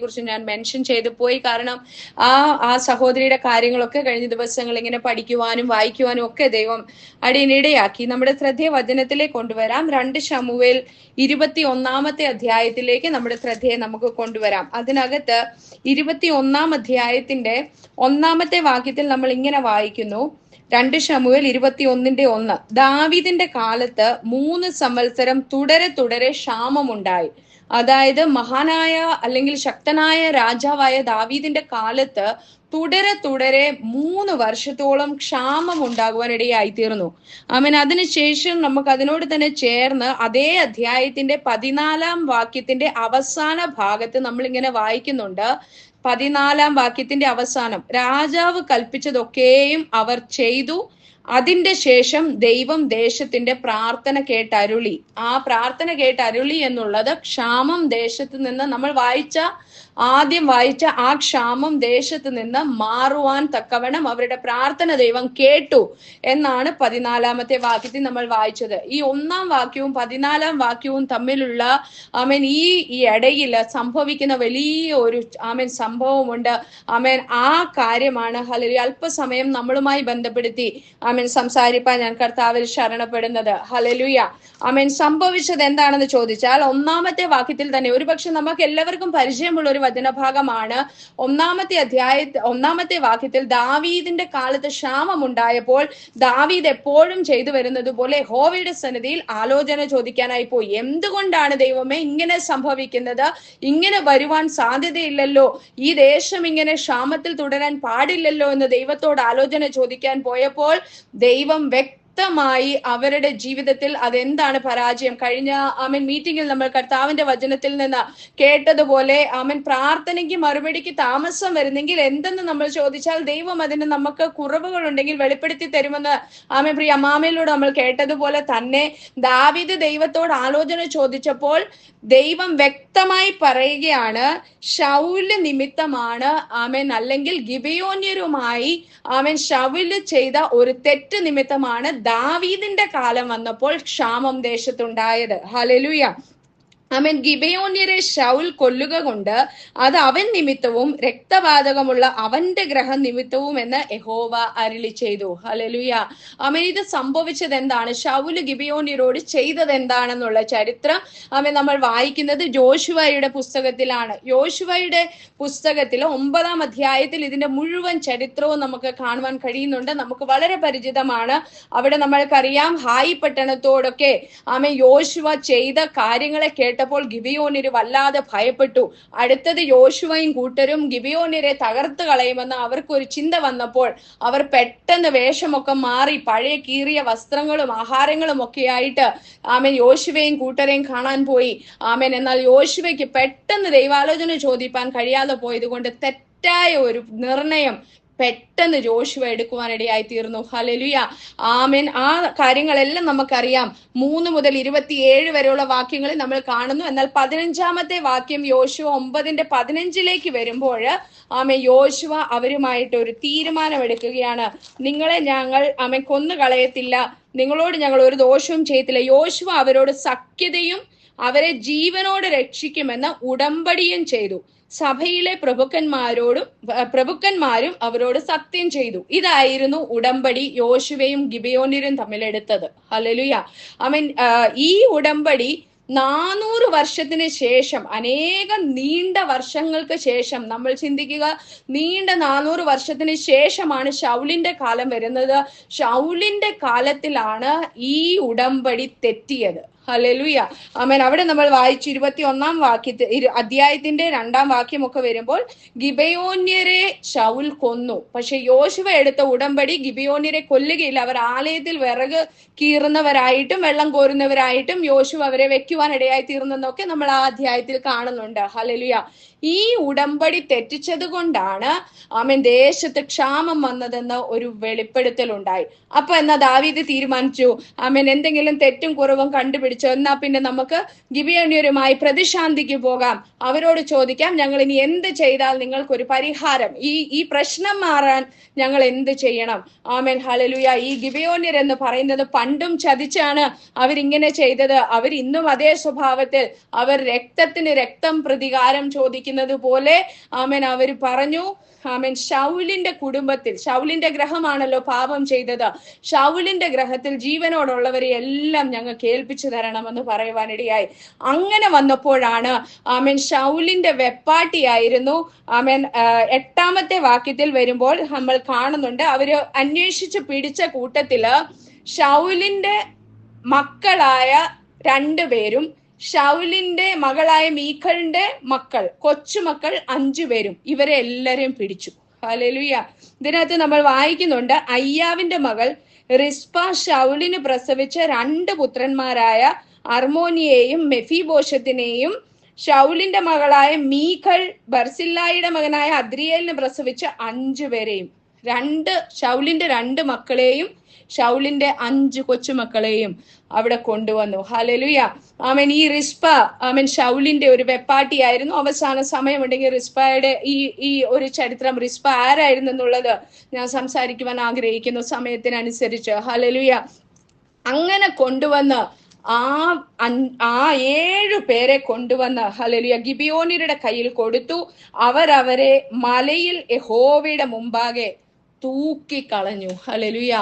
കുറിച്ച് ഞാൻ മെൻഷൻ ചെയ്തു പോയി. കാരണം ആ സഹോദരിയുടെ കാര്യങ്ങളൊക്കെ കഴിഞ്ഞ ദിവസങ്ങൾ ഇങ്ങനെ പഠിക്കുവാനും വായിക്കുവാനും ഒക്കെ ദൈവം അടിയനിടയാക്കി. നമ്മുടെ ശ്രദ്ധയെ വചനത്തിലേക്ക് കൊണ്ടുവരാം. 2 ശമൂവേൽ 21 അധ്യായത്തിലേക്ക് നമ്മുടെ ശ്രദ്ധയെ നമുക്ക് കൊണ്ടുവരാം. അതിനകത്ത് 21 അധ്യായത്തിന്റെ 1 വാക്യത്തിൽ നമ്മൾ ഇങ്ങനെ വായിക്കുന്നു. 2 ശമൂവേൽ 21:1. ദാവീദിന്റെ കാലത്ത് 3 സംവത്സരം തുടരെ ക്ഷാമമുണ്ടായി. അതായത് മഹാനായ അല്ലെങ്കിൽ ശക്തനായ രാജാവായ ദാവീദിന്റെ കാലത്ത് തുടരെ 3 വർഷത്തോളം ക്ഷാമം ഉണ്ടാകുവാനിടയായി തീർന്നു. ആമേൻ. അതിനുശേഷം നമുക്ക് അതിനോട് തന്നെ ചേർന്ന് അതേ അധ്യായത്തിന്റെ 14 വാക്യത്തിന്റെ അവസാന ഭാഗത്ത് നമ്മൾ ഇങ്ങനെ വായിക്കുന്നുണ്ട്. 14 വാക്യത്തിന്റെ അവസാനം, രാജാവ് കൽപ്പിച്ചതൊക്കെയും അവർ ചെയ്തു. അതിന്റെ ശേഷം ദൈവം ദേശത്തിന്റെ പ്രാർത്ഥന കേട്ടരുളി. ആ പ്രാർത്ഥന കേട്ടരുളി എന്നുള്ളത് ക്ഷാമം ദേശത്ത് നിന്ന് നമ്മൾ ആദ്യം വായിച്ച ആ ക്ഷാമം ദേശത്ത് നിന്ന് മാറുവാൻ തക്കവണ്ണം അവരുടെ പ്രാർത്ഥന ദൈവം കേട്ടു എന്നാണ് 14 വാക്യത്തിൽ നമ്മൾ വായിച്ചത്. ഈ 1 വാക്യവും 14 വാക്യവും തമ്മിലുള്ള ആമേൻ ഈ ഇടയിൽ സംഭവിക്കുന്ന വലിയ ഒരു സംഭവമുണ്ട്. ആമേൻ. ആ കാര്യമാണ് ഹല്ലേലൂയ അല്പസമയം നമ്മളുമായി ബന്ധപ്പെടുത്തി ആമേൻ സംസാരിപ്പാൻ ഞാൻ കർത്താവിൽ ശരണപ്പെടുന്നത്. ഹല്ലേലൂയ. ആമേൻ. സംഭവിച്ചത് എന്താണെന്ന് ചോദിച്ചാൽ 1 വാക്യത്തിൽ തന്നെ ഒരുപക്ഷെ നമുക്ക് എല്ലാവർക്കും പരിചയമുള്ള ഒരു വചനഭാഗമാണ്. 1 വാക്യത്തിൽ ദാവീദിന്റെ കാലത്ത് ക്ഷാമമുണ്ടായപ്പോൾ ദാവീദ് എപ്പോഴും ചെയ്തു വരുന്നത് പോലെ യഹോവയുടെ സന്നിധിയിൽ ആലോചന ചോദിക്കാനായി പോയി. എന്തുകൊണ്ടാണ് ദൈവമേ ഇങ്ങനെ സംഭവിക്കുന്നത്? ഇങ്ങനെ വരുവാൻ സാധ്യതയില്ലല്ലോ, ഈ ദേശം ഇങ്ങനെ ക്ഷാമത്തിൽ തുടരാൻ പാടില്ലല്ലോ എന്ന് ദൈവത്തോട് ആലോചന ചോദിക്കാൻ പോയപ്പോൾ ദൈവം വ്യക്തമായി അവരുടെ ജീവിതത്തിൽ അതെന്താണ് പരാജയം. കഴിഞ്ഞ മീറ്റിംഗിൽ നമ്മൾ കർത്താവിന്റെ വചനത്തിൽ നിന്ന് കേട്ടതുപോലെ പ്രാർത്ഥനയ്ക്ക് മറുപടിക്ക് താമസം വരുന്നെങ്കിൽ എന്തെന്ന് നമ്മൾ ചോദിച്ചാൽ ദൈവം അതിന് നമുക്ക് കുറവുകൾ ഉണ്ടെങ്കിൽ വെളിപ്പെടുത്തി തരുമെന്ന് പ്രിയ അമ്മാമയിലൂടെ നമ്മൾ കേട്ടതുപോലെ തന്നെ ദാവീദ് ദൈവത്തോട് ആലോചന ചോദിച്ചപ്പോൾ ദൈവം വ്യക്തമായി പറയുകയാണ്, ശൗല് നിമിത്തമാണ് അല്ലെങ്കിൽ ഗിബെയോന്യരുമായി ശൗല് ചെയ്ത ഒരു തെറ്റ് നിമിത്തമാണ് ദാവീദിന്റെ കാലം വന്നപ്പോൾ ക്ഷാമം ദേശത്തുണ്ടായത്. ഹല്ലേലൂയ. ഗിബെയോന്യരെ ശൗൽ കൊല്ലുക കൊണ്ട് അത് അവൻ നിമിത്തവും രക്തപാതകമുള്ള അവന്റെ ഗ്രഹം നിമിത്തവും എന്ന് യഹോവ അരുളി ചെയ്തു. ഹല്ലേലൂയ. ഇത് സംഭവിച്ചത് എന്താണ്? ശൗല് ഗിബെയോന്യരോട് ചെയ്തത് എന്താണെന്നുള്ള ചരിത്രം നമ്മൾ വായിക്കുന്നത് യോശുവയുടെ പുസ്തകത്തിലാണ്. യോശുവയുടെ പുസ്തകത്തിൽ 9 അധ്യായത്തിൽ ഇതിന്റെ മുഴുവൻ ചരിത്രവും നമുക്ക് കാണുവാൻ കഴിയുന്നുണ്ട്. നമുക്ക് വളരെ പരിചിതമാണ്. അവിടെ നമ്മൾക്കറിയാം ഹായി പട്ടണത്തോടൊക്കെ യോശുവ ചെയ്ത കാര്യങ്ങളെ കേട്ടപ്പോൾ ഗിബെയോന്യര് വല്ലാതെ ഭയപ്പെട്ടു. അടുത്തത് യോശുവയും കൂട്ടരും ഗിബെയോന്യരെ തകർത്ത് കളയുമെന്ന് അവർക്ക് ഒരു ചിന്ത വന്നപ്പോൾ അവർ പെട്ടെന്ന് വേഷമൊക്കെ മാറി പഴയ കീറിയ വസ്ത്രങ്ങളും ആഹാരങ്ങളും ഒക്കെ ആയിട്ട് യോശുവയും കൂട്ടരെയും കാണാൻ പോയി. എന്നാൽ യോശുവയ്ക്ക് പെട്ടെന്ന് ദൈവാലോചന ചോദിപ്പാൻ കഴിയാതെ പോയത് കൊണ്ട് തെറ്റായ ഒരു നിർണയം പെട്ടെന്ന് യോശുവ എടുക്കുവാനിടയായി തീർന്നു. ഹല്ലേലൂയ. ആമേൻ. ആ കാര്യങ്ങളെല്ലാം നമുക്കറിയാം. 3 മുതൽ 27 വരെയുള്ള വാക്യങ്ങളിൽ നമ്മൾ കാണുന്നു. എന്നാൽ 15 വാക്യം യോശുവ 9:15 വരുമ്പോൾ യോശുവ അവരുമായിട്ട് ഒരു തീരുമാനം എടുക്കുകയാണ്. നിങ്ങളെ ഞങ്ങൾ കൊന്നു കളയത്തില്ല, നിങ്ങളോട് ഞങ്ങൾ ഒരു ദോഷവും ചെയ്യത്തില്ല. യോശുവ അവരോട് സഖ്യതയും അവരെ ജീവനോട് രക്ഷിക്കുമെന്ന് ഉടമ്പടിയും ചെയ്തു. സഭയിലെ പ്രഭുക്കന്മാരും അവരോട് സത്യം ചെയ്തു. ഇതായിരുന്നു ഉടമ്പടി യോശുവയും ഗിബെയോന്യരും തമ്മിലെടുത്തത്. ഹല്ലേലൂയ. ഈ ഉടമ്പടി 400 വർഷത്തിന് ശേഷം, അനേകം നീണ്ട വർഷങ്ങൾക്ക് ശേഷം, നമ്മൾ ചിന്തിക്കുക, നീണ്ട 400 വർഷത്തിന് ശേഷമാണ് ശൗലിന്റെ കാലം വരുന്നത്. ശൗലിന്റെ കാലത്തിലാണ് ഈ ഉടമ്പടി തെറ്റിയത്. ഹല്ലേലൂയ. അവിടെ നമ്മൾ വായിച്ചു 21 അധ്യായത്തിന്റെ 2 വാക്യമൊക്കെ വരുമ്പോൾ ഗിബെയോന്യരെ ശൗൽ കൊന്നു. പക്ഷെ യോശുവ എടുത്ത ഉടമ്പടി ഗിബെയോന്യരെ കൊല്ലുകയില്ല. അവർ ആലയത്തിൽ വിറക് കീറുന്നവരായിട്ടും വെള്ളം കോരുന്നവരായിട്ടും യോശുവ അവരെ വെക്കുവാൻ ഇടയായി തീർന്നെന്നൊക്കെ നമ്മൾ ആ അധ്യായത്തിൽ കാണുന്നുണ്ട്. ഹല്ലേലൂയ. ഈ ഉടമ്പടി തെറ്റിച്ചത് കൊണ്ടാണ് ദേശത്ത് ക്ഷാമം വന്നതെന്ന് ഒരു വെളിപ്പെടുത്തൽ ഉണ്ടായി. അപ്പൊ എന്നാ ദാവീദ് തീരുമാനിച്ചു എന്തെങ്കിലും തെറ്റും കുറവും കണ്ടുപിടിച്ച് ചിന്തിച്ചു, എന്നാ പിന്നെ നമുക്ക് ഗിബിയോന്യരുമായി പ്രതിശാന്തിക്ക് പോകാം, അവരോട് ചോദിക്കാം ഞങ്ങൾ ഇനി എന്ത് ചെയ്താൽ നിങ്ങൾക്കൊരു പരിഹാരം, ഈ പ്രശ്നം മാറാൻ ഞങ്ങൾ എന്ത് ചെയ്യണം. ആമേൻ, ഹല്ലേലൂയ. ഈ ഗിബിയോന്യർ എന്ന് പറയുന്നത് പണ്ടും ചതിച്ചാണ് അവരിങ്ങനെ ചെയ്തത്. അവർ ഇന്നും അതേ സ്വഭാവത്തിൽ അവർ രക്തത്തിന് രക്തം പ്രതികാരം ചോദിക്കുന്നത് പോലെ ആമേൻ അവർ പറഞ്ഞു. ആമേൻ, ശൗലിന്റെ കുടുംബത്തിൽ, ശൗലിന്റെ ഗ്രഹമാണല്ലോ പാപം ചെയ്തത്, ശൗലിന്റെ ഗ്രഹത്തിൽ ജീവനോടുള്ളവരെ എല്ലാം ഞങ്ങൾക്ക് ഏൽപ്പിച്ചു തരണമെന്ന് പറയുവാനിടയായി. അങ്ങനെ വന്നപ്പോഴാണ് ആമേൻ ശൗലിന്റെ വെപ്പാട്ടിയായിരുന്നു. ആമേൻ 8-ാമത്തെ വാക്യത്തിൽ വരുമ്പോൾ നമ്മൾ കാണുന്നുണ്ട്, അവര് അന്വേഷിച്ച് പിടിച്ച കൂട്ടത്തില് ശൗലിന്റെ മക്കളായ 2 പേരും ശൗലിന്റെ മകളായ മീഖലിന്റെ മക്കൾ, കൊച്ചുമക്കൾ 5 പേരും, ഇവരെ എല്ലാരെയും പിടിച്ചു. ഹല്ലേലൂയ. ഇതിനകത്ത് നമ്മൾ വായിക്കുന്നുണ്ട്, അയ്യാവിന്റെ മകൾ റിസ്പ ശൗലിന് പ്രസവിച്ച 2 പുത്രന്മാരായ അർമോനിയെയും മെഫിബോശത്തിനെയും, ശൗലിന്റെ മകളായ മീഖൽ ബർസില്ലായിയുടെ മകനായ അദ്രിയേലിന് പ്രസവിച്ച 5 പേരെയും, ശൗലിന്റെ 2 മക്കളെയും ശൗലിന്റെ 5 കൊച്ചുമക്കളെയും അവിടെ കൊണ്ടുവന്നു. ഹല്ലേലൂയ. ആമേൻ. ഈ റിസ്പ ആമേൻ ശൗലിന്റെ ഒരു വെപ്പാട്ടിയായിരുന്നു. അവസാന സമയമുണ്ടെങ്കിൽ റിസ്പയുടെ ഈ ഒരു ചരിത്രം, റിസ്പ ആരായിരുന്നു എന്നുള്ളത് ഞാൻ സംസാരിക്കുവാൻ ആഗ്രഹിക്കുന്നു സമയത്തിനനുസരിച്ച്. ഹല്ലേലൂയ. അങ്ങനെ കൊണ്ടുവന്ന് ആ 7 പേരെ കൊണ്ടുവന്ന് ഹല്ലേലൂയ ഗിബിയോന്യരുടെ കയ്യിൽ കൊടുത്തു. അവരെ മലയിൽ യഹോവയുടെ മുമ്പാകെ തൂക്കിക്കളഞ്ഞു. ഹല്ലേലൂയ.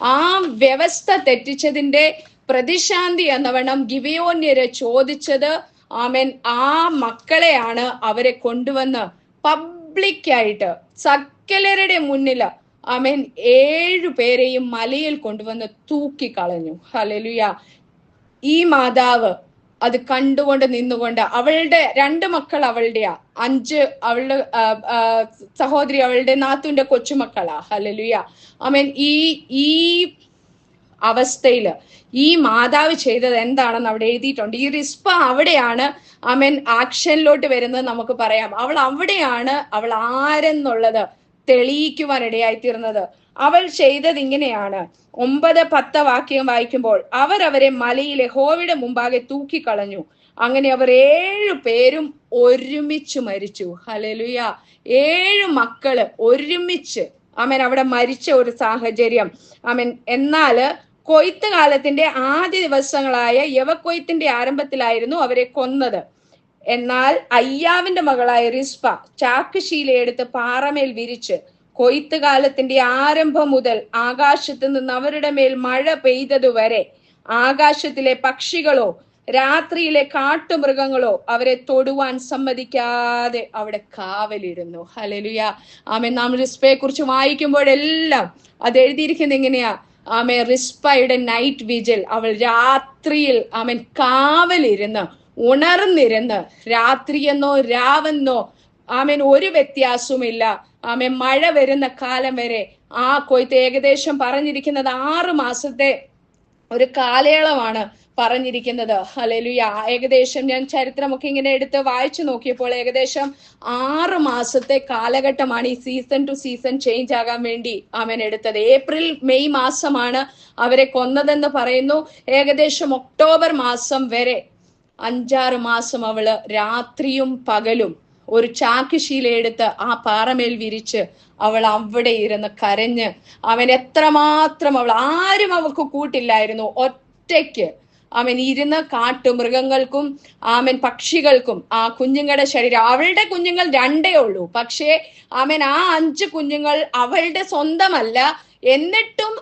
ആ വ്യവസ്ഥ തെറ്റിച്ചതിന്റെ പ്രതിശാന്തി എന്നവണ്ണം ഗിബിയോന്യരെ ചോദിച്ചത് ആമേൻ ആ മക്കളെയാണ്. അവരെ കൊണ്ടുവന്ന് പബ്ലിക്കായിട്ട് സകലരുടെ മുന്നിൽ ആമേൻ 7 പേരെയും മലയിൽ കൊണ്ടുവന്ന് തൂക്കിക്കളഞ്ഞു. ഹല്ലേലൂയ. ഈ മാതാവ് അത് കണ്ടുകൊണ്ട് നിന്നുകൊണ്ട്, അവളുടെ 2 മക്കൾ അവളുടെയാ, 5 അവളുടെ സഹോദരി അവളുടെ നാത്തുവിന്റെ കൊച്ചുമക്കളാ. ഹല്ലേലൂയ. ആമേൻ. ഈ അവസ്ഥയില് ഈ മാതാവ് ചെയ്തത് എന്താണെന്ന് അവിടെ എഴുതിയിട്ടുണ്ട്. ഈ റിസ്പ അവിടെയാണ് ആമേൻ ആക്ഷനിലോട്ട് വരുന്നത് നമുക്ക് പറയാം. അവൾ അവിടെയാണ് അവൾ ആരെന്നുള്ളത് തെളിയിക്കുവാനിടയായി തീർന്നത്. അവൾ ചെയ്തത് ഇങ്ങനെയാണ്. 9-10 വാക്യം വായിക്കുമ്പോൾ, അവരെ മലയിൽ യഹോവയുടെ മുമ്പാകെ തൂക്കിക്കളഞ്ഞു. അങ്ങനെ അവർ 7 പേരും ഒരുമിച്ച് മരിച്ചു. ഹല്ലേലൂയ. 7 മക്കള് ഒരുമിച്ച് ആമേൻ അവിടെ മരിച്ച ഒരു സാഹചര്യം. ആമേൻ. എന്നാല് കൊയ്ത്ത് കാലത്തിന്റെ ആദ്യ ദിവസങ്ങളായ യവക്കൊയ്ത്തിന്റെ ആരംഭത്തിലായിരുന്നു അവരെ കൊന്നത്. എന്നാൽ അയ്യാവിന്റെ മകളായ റിസ്പ ചാക്കുശീലയെടുത്ത് പാറമേൽ വിരിച്ച് കൊയ്ത്ത് കാലത്തിന്റെ ആരംഭം മുതൽ ആകാശത്ത് നിന്ന് അവരുടെ മേൽ മഴ പെയ്തതുവരെ ആകാശത്തിലെ പക്ഷികളോ രാത്രിയിലെ കാട്ടുമൃഗങ്ങളോ അവരെ തൊടുവാൻ സമ്മതിക്കാതെ അവിടെ കാവലിരുന്നു. ഹല്ലേലൂയ. ആമേൻ. നാം റിസ്പയെ കുറിച്ച് വായിക്കുമ്പോഴെല്ലാം അത് എഴുതിയിരിക്കുന്നത് എങ്ങനെയാ? ആമേൻ. റിസ്പയുടെ നൈറ്റ് വിജിൽ, അവൾ രാത്രിയിൽ ആമേൻ കാവലിരുന്ന് ഉണർന്നിരുന്ന്, രാത്രിയെന്നോ രാവെന്നോ ആമേൻ ഒരു വ്യത്യാസവുമില്ല. ആമേൻ. മഴ വരുന്ന കാലം വരെ ആ കൊയ്ത്ത് ഏകദേശം പറഞ്ഞിരിക്കുന്നത് 6 മാസത്തെ ഒരു കാലയളവാണ് പറഞ്ഞിരിക്കുന്നത്. ഹല്ലേലൂയ. ഏകദേശം ഞാൻ ചരിത്രമൊക്കെ ഇങ്ങനെ എടുത്ത് വായിച്ചു നോക്കിയപ്പോൾ ഏകദേശം 6 മാസത്തെ കാലഘട്ടമാണ് ഈ സീസൺ ടു സീസൺ ചേഞ്ച് ആകാൻ വേണ്ടി ആമേൻ എടുത്തത്. ഏപ്രിൽ മെയ് മാസമാണ് അവരെ കൊന്നതെന്ന് പറയുന്നു. ഏകദേശം ഒക്ടോബർ മാസം വരെ 5-6 മാസം അവള് രാത്രിയും പകലും ഒരു ചാക്കുശീലയെടുത്ത് ആ പാറമേൽ വിരിച്ച് അവൾ അവിടെ ഇരുന്ന് കരഞ്ഞ് അവൻ എത്രമാത്രം ആരും അവൾക്ക് കൂട്ടില്ലായിരുന്നു. ഒറ്റയ്ക്ക് അവൻ ഇരുന്ന് കാട്ടുമൃഗങ്ങൾക്കും ആമൻ പക്ഷികൾക്കും ആ കുഞ്ഞുങ്ങളുടെ ശരീരം, അവളുടെ കുഞ്ഞുങ്ങൾ 2 ഉള്ളൂ, പക്ഷേ ആമൻ ആ 5 കുഞ്ഞുങ്ങൾ അവളുടെ സ്വന്തമല്ല. എന്നിട്ടും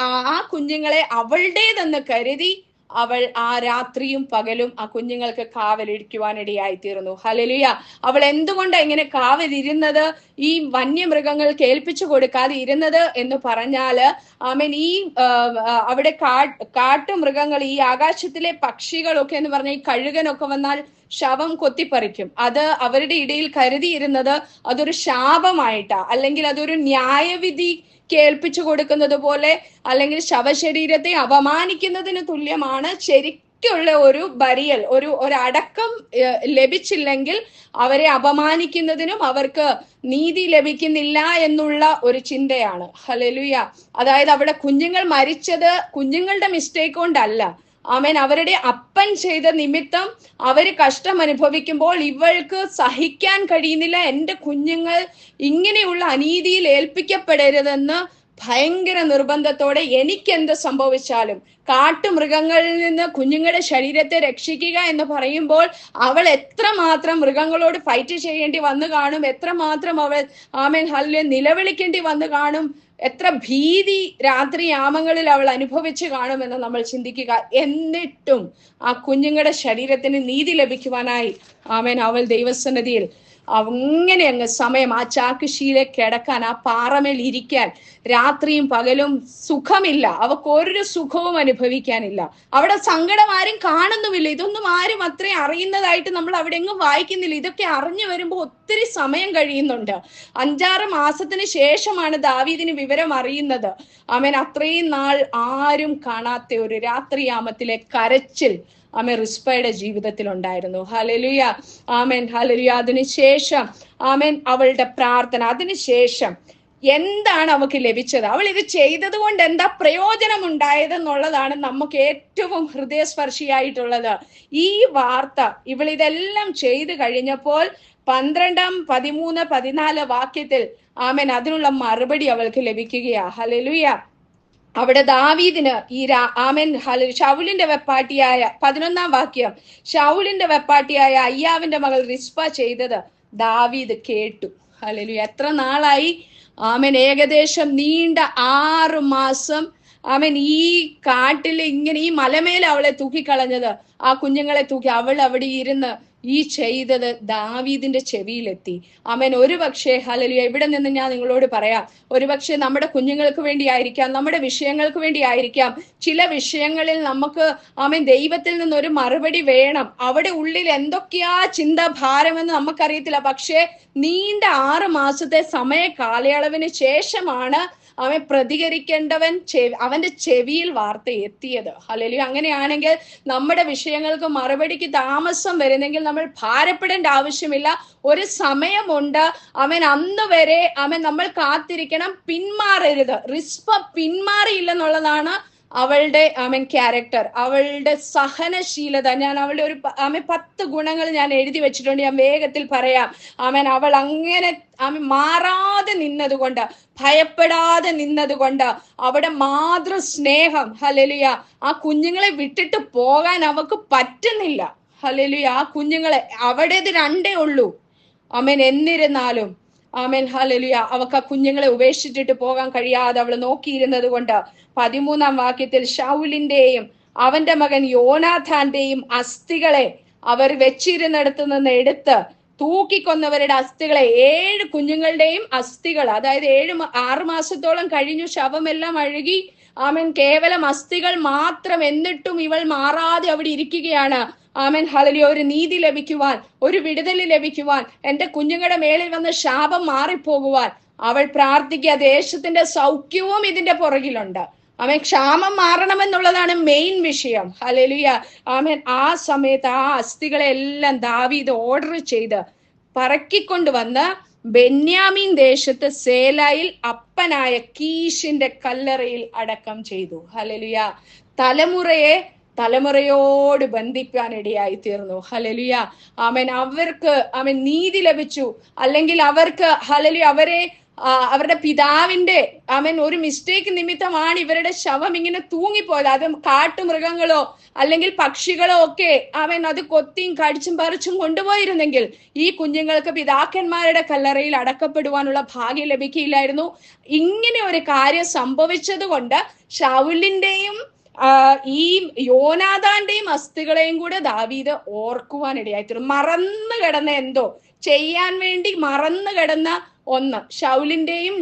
ആ കുഞ്ഞുങ്ങളെ അവളുടേതെന്ന് കരുതി അവൾ ആ രാത്രിയും പകലും ആ കുഞ്ഞുങ്ങൾക്ക് കാവലിരിക്കുവാനിടയായി തീർന്നു. ഹല്ലേലൂയ. അവൾ എന്തുകൊണ്ടാണ് ഇങ്ങനെ കാവലിരുന്നത്, ഈ വന്യമൃഗങ്ങൾക്ക് ഏൽപ്പിച്ചു കൊടുക്കാതെ ഇരുന്നത് എന്ന് പറഞ്ഞാല് ആമേൻ ഈ അവിടെ കാട്ടുമൃഗങ്ങൾ, ഈ ആകാശത്തിലെ പക്ഷികളൊക്കെ എന്ന് പറഞ്ഞാൽ ഈ കഴുകനൊക്കെ വന്നാൽ ശവം കൊത്തിപ്പറിക്കും. അത് അവരുടെ ഇടയിൽ കരുതിയിരുന്നത് അതൊരു ശാപമായിട്ടാ, അല്ലെങ്കിൽ അതൊരു ന്യായവിധി കേൾപ്പിച്ചു കൊടുക്കുന്നത് പോലെ, അല്ലെങ്കിൽ ശവശരീരത്തെ അപമാനിക്കുന്നതിന് തുല്യമാണ്. ശരിക്കുള്ള ഒരു ബരിയൽ, ഒരു അടക്കം ലഭിച്ചില്ലെങ്കിൽ അവരെ അപമാനിക്കുന്നതിനും അവർക്ക് നീതി ലഭിക്കുന്നില്ല എന്നുള്ള ഒരു ചിന്തയാണ്. ഹല്ലേലൂയ. അതായത് അവിടെ കുഞ്ഞുങ്ങൾ മരിച്ചത് കുഞ്ഞുങ്ങളുടെ മിസ്റ്റേക്ക് കൊണ്ടല്ല, ആമേൻ അവരുടെ അപ്പൻ ചെയ്ത നിമിത്തം അവര് കഷ്ടം അനുഭവിക്കുമ്പോൾ ഇവൾക്ക് സഹിക്കാൻ കഴിയുന്നില്ല. എൻ്റെ കുഞ്ഞുങ്ങൾ ഇങ്ങനെയുള്ള അനീതിയിൽ ഏൽപ്പിക്കപ്പെടരുതെന്ന് ഭയങ്കര നിർബന്ധത്തോടെ എനിക്കെന്ത് സംഭവിച്ചാലും കാട്ടുമൃഗങ്ങളിൽ നിന്ന് കുഞ്ഞുങ്ങളുടെ ശരീരത്തെ രക്ഷിക്കുക എന്ന് പറയുമ്പോൾ അവൾ എത്രമാത്രം മൃഗങ്ങളോട് ഫൈറ്റ് ചെയ്യേണ്ടി വന്നു കാണും, എത്രമാത്രം അവൾ ആമേൻ ഹല്ലേലൂയ നിലവിളിക്കേണ്ടി വന്നു കാണും, എത്ര ഭീതി രാത്രി യാമങ്ങളിൽ അവൾ അനുഭവിച്ചു കാണുമെന്ന് നമ്മൾ ചിന്തിക്കുക. എന്നിട്ടും ആ കുഞ്ഞുങ്ങളുടെ ശരീരത്തിന് നീതി ലഭിക്കുവാനായി ആമേൻ അവൾ ദൈവസന്നിധിയിൽ അങ്ങനെ അങ്ങ് സമയം ആ ചാക്കുശീലെ കിടക്കാൻ, ആ പാറമേൽ ഇരിക്കാൻ രാത്രിയും പകലും സുഖമില്ല. അവക്ക് ഒരു സുഖവും അനുഭവിക്കാനില്ല. അവിടെ സങ്കടം ആരും കാണുന്നുമില്ല. ഇതൊന്നും ആരും അത്രയും അറിയുന്നതായിട്ട് നമ്മൾ അവിടെ എങ്ങും വായിക്കുന്നില്ല. ഇതൊക്കെ അറിഞ്ഞു വരുമ്പോൾ ഒത്തിരി സമയം കഴിയുന്നുണ്ട്. 5-6 മാസത്തിന് ശേഷമാണ് ദാവീദിന് വിവരം അറിയുന്നത്. ആമേൻ അത്രയും നാൾ ആരും കാണാത്ത ഒരു രാത്രിയാമത്തിലെ കരച്ചിൽ ആമേൻ റിസ്പയുടെ ജീവിതത്തിൽ ഉണ്ടായിരുന്നു. Hallelujah, amen hallelujah. അതിനുശേഷം ആമേൻ അവളുടെ പ്രാർത്ഥന, അതിനുശേഷം എന്താണ് അവൾക്ക് ലഭിച്ചത്, അവൾ ഇത് ചെയ്തത് കൊണ്ട് എന്താ പ്രയോജനം ഉണ്ടായതെന്നുള്ളതാണ് നമുക്ക് ഏറ്റവും ഹൃദയസ്പർശിയായിട്ടുള്ളത്. ഈ വാർത്ത ഇവൾ ഇതെല്ലാം ചെയ്തു കഴിഞ്ഞപ്പോൾ 12, 13, 14 വാക്യത്തിൽ ആമേൻ അതിനുള്ള മറുപടി അവൾക്ക് ലഭിക്കുകയാ. ഹല്ലേലൂയ. അവിടെ ദാവീദിന് ആമേൻ ശൗലിന്റെ വെപ്പാട്ടിയായ 11 വാക്യം, ശൗലിന്റെ വെപ്പാട്ടിയായ അയ്യാവിന്റെ മകൾ റിസ്പ ചെയ്തത് ദാവീദ് കേട്ടു. ഹല്ലേലൂയ. എത്ര നാളായി? ആമേൻ ഏകദേശം നീണ്ട 6 മാസം ആമേൻ ഈ കാട്ടിൽ ഇങ്ങനെ ഈ മലമേൽ അവളെ തൂക്കിക്കളഞ്ഞത്, ആ കുഞ്ഞുങ്ങളെ തൂക്കി അവൾ അവിടെ ഇരുന്ന് ഈ ചെയ്തത് ദാവീദിന്റെ ചെവിയിലെത്തി. ആമേൻ ഒരു പക്ഷേ ഹല്ലേലൂയ ഇവിടെ നിന്ന് ഞാൻ നിങ്ങളോട് പറയാം, ഒരുപക്ഷെ നമ്മുടെ കുഞ്ഞുങ്ങൾക്ക് വേണ്ടി ആയിരിക്കാം, നമ്മുടെ വിഷയങ്ങൾക്ക് വേണ്ടി ആയിരിക്കാം. ചില വിഷയങ്ങളിൽ നമുക്ക് ആമേൻ ദൈവത്തിൽ നിന്നൊരു മറുപടി വേണം. അവിടെ ഉള്ളിൽ എന്തൊക്കെയാ ചിന്താഭാരമെന്ന് നമുക്കറിയത്തില്ല. പക്ഷേ നീണ്ട 6 മാസത്തെ സമയ കാലയളവിന് ശേഷമാണ് അവൻ പ്രതികരിക്കേണ്ടവൻ അവന്റെ ചെവിയിൽ വാർത്ത എത്തിയത്. ഹല്ലേലൂയ. അങ്ങനെയാണെങ്കിൽ നമ്മുടെ വിഷയങ്ങൾക്ക് മറുപടിക്ക് താമസം വരുന്നെങ്കിൽ നമ്മൾ ഭാരപ്പെടേണ്ട ആവശ്യമില്ല. ഒരു സമയമുണ്ട്. അവൻ അന്ന് വരെ നമ്മൾ കാത്തിരിക്കണം. പിന്മാറരുത്. റിസ്പ പിന്മാറിയില്ലെന്നുള്ളതാണ് അവളുടെ ക്യാരക്ടർ, അവളുടെ സഹനശീലത. ഞാൻ അവളുടെ ഒരു 10 ഗുണങ്ങൾ ഞാൻ എഴുതി വെച്ചിട്ടുണ്ട്. ഞാൻ വേഗത്തിൽ പറയാം. അവൾ അങ്ങനെ മാറാതെ നിന്നതുകൊണ്ട്, ഭയപ്പെടാതെ നിന്നതുകൊണ്ട്, അവിടെ മാതൃസ്നേഹം, ഹല്ലേലൂയ, ആ കുഞ്ഞുങ്ങളെ വിട്ടിട്ട് പോകാൻ അവക്ക് പറ്റുന്നില്ല. ഹല്ലേലൂയ. ആ കുഞ്ഞുങ്ങളെ അവിടേത് 2 ഉള്ളൂ. എന്നിരുന്നാലും ഹല്ലേലൂയ അവക്ക് ആ കുഞ്ഞുങ്ങളെ ഉപേക്ഷിച്ചിട്ട് പോകാൻ കഴിയാതെ അവൾ നോക്കിയിരുന്നത് കൊണ്ട് 13 വാക്യത്തിൽ ശൗലിന്റെയും അവന്റെ മകൻ യോനാഥാന്റെയും അസ്ഥികളെ അവർ വെച്ചിരുന്നിടത്ത് നിന്ന് എടുത്ത് തൂക്കിക്കൊന്നവരുടെ അസ്ഥികളെ, 7 കുഞ്ഞുങ്ങളുടെയും അസ്ഥികൾ, അതായത് 6 മാസത്തോളം കഴിഞ്ഞു, ശവമെല്ലാം അഴുകി, കേവലം അസ്ഥികൾ മാത്രം. എന്നിട്ടും ഇവൾ മാറാതെ അവിടെ ഇരിക്കുകയാണ്. ഹല്ലേലൂയ. ഒരു നീതി ലഭിക്കുവാൻ, ഒരു വിടുതൽ ലഭിക്കുവാൻ, എന്റെ കുഞ്ഞുങ്ങളുടെ മേളിൽ വന്ന ശാപം മാറിപ്പോകുവാൻ അവൾ പ്രാർത്ഥിക്കുക. ദേശത്തിന്റെ സൗഖ്യവും ഇതിന്റെ പുറകിലുണ്ട്. ക്ഷാമം മാറണമെന്നുള്ളതാണ് മെയിൻ വിഷയം. ഹല്ലേലൂയ. ആ സമയത്ത് ആ അസ്ഥികളെ എല്ലാം ദാവീദ് ഓർഡർ ചെയ്ത് പറക്കിക്കൊണ്ടുവന്ന് ബെന്യാമീൻ ദേശത്ത് സേലായിൽ അപ്പനായ കീശിന്റെ കല്ലറയിൽ അടക്കം ചെയ്തു. ഹല്ലേലൂയ. തലമുറയോട് ബന്ധിക്കാൻ ഇടയായി തീർന്നു. ഹല്ലേലൂയ. അവർക്ക് നീതി ലഭിച്ചു. അല്ലെങ്കിൽ അവർക്ക് ഹല്ലേലൂയ അവരുടെ പിതാവിന്റെ ഒരു മിസ്റ്റേക്ക് നിമിത്തമാണ് ഇവരുടെ ശവം ഇങ്ങനെ തൂങ്ങിപ്പോയത്. അത് കാട്ടുമൃഗങ്ങളോ അല്ലെങ്കിൽ പക്ഷികളോ ഒക്കെ അത് കൊത്തിയും കടിച്ചും പറിച്ചും കൊണ്ടുപോയിരുന്നെങ്കിൽ ഈ കുഞ്ഞുങ്ങൾക്ക് പിതാക്കന്മാരുടെ കല്ലറയിൽ അടക്കപ്പെടുവാനുള്ള ഭാഗ്യം ലഭിക്കില്ലായിരുന്നു. ഇങ്ങനെ ഒരു കാര്യം സംഭവിച്ചത് കൊണ്ട് ശൗലിന്റെയും ഈ യോനാഥാന്റെയും അസ്ഥികളെയും കൂടെ ദാവീദ് ഓർക്കുവാനിടയായിത്തീർന്നു. മറന്നു കിടന്ന എന്തോ ചെയ്യാൻ വേണ്ടി മറന്നു കിടന്ന ഒന്ന്, ശൗലിന്റെയും